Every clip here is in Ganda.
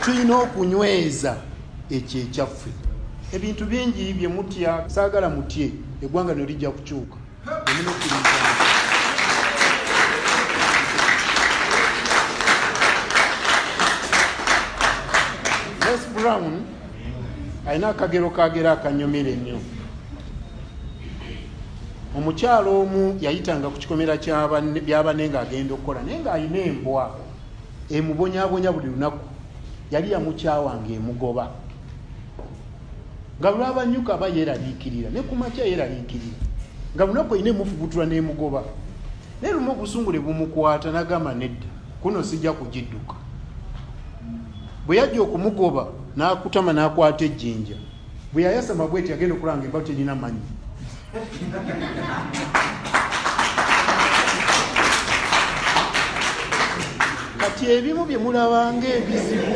tulina okunyweza ekyo ekyaffe. Ebintu bingi bye mutya saagala mutye eggwanga ne lijja kukyuka. Les Brown alina akagero kagera akanyomera ennyo. Omukyalo omu yayitanga ku kikomera by'abanne ng'agenda okukola naye ng'alina embwa emubonyaabonya buli lunaku. Yali yamukyawanga emugoba nga lwabanyuka aba yeeraliikirira ne ku makya yeeraliikirira nga lunaku alina emufubutula n'emugoba. Naye lumu obusungule bumukwata n'agamba nedda kuno sijja kugidduka. Bwe yajja okumugoba n'akutama n'akwata ejjinja, bwe yayasama bweti agenda okulanga embwa terina manyi. Kati ebimu bye mulabanga ebizibu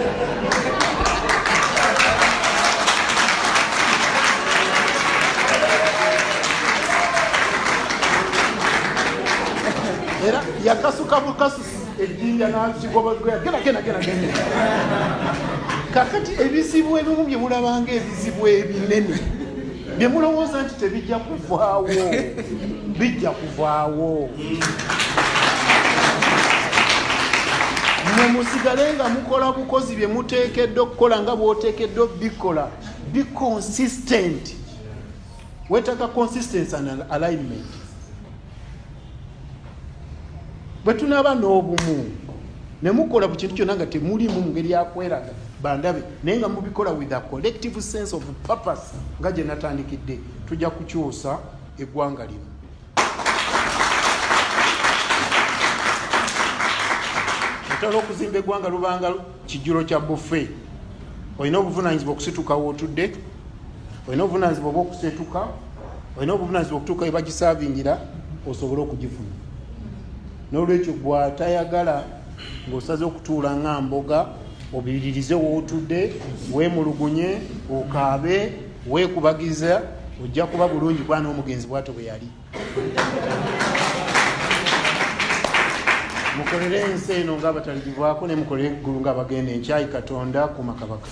era yakasuka bukasusi ejjinja n'akigoba gena. Kakati ebizibu ebimu bye mulabanga ebizibu ebinene bye mulowooza nti tebijja kuvaawo, bijja kuvaawo. Mwe musigale nga mukola bukozi bye muteekeddwa okukola nga bw'oteekeddwa bikola. Be consistent. Weetaaga consistency and alignment. Bwe tunaaba n'obumu ne mukola bu kintu kyonna nga temulimu mu ngeri yakweraga bandabe naye nga mubikola with a collective sense of purpose nga gye natandikidde, tujja kukyusa eggwanga lino. Otala okuzimba eggwanga lubanga kijjulo kya buffet. Olina obuvunaanyizibwa okusituka wootudde, olina obuvunaanyizibwa obw'okusetuka, olina obuvunaanyizibwa okutuuka we bagisaavingira osobole okugifuna. N'olwekyo bw'atayagala ng'osaze okutuula nga mboga obiririze wootudde, weemulugunye, okaabe, weekubagiza, ojja kuba bulungi kuba n'omugenzi bw'ato bwe yali. Mukolere ensi eno ng'Abatalijivako ne mukolere eggulu ng'abagenda enkyayi Katonda ku makabaka.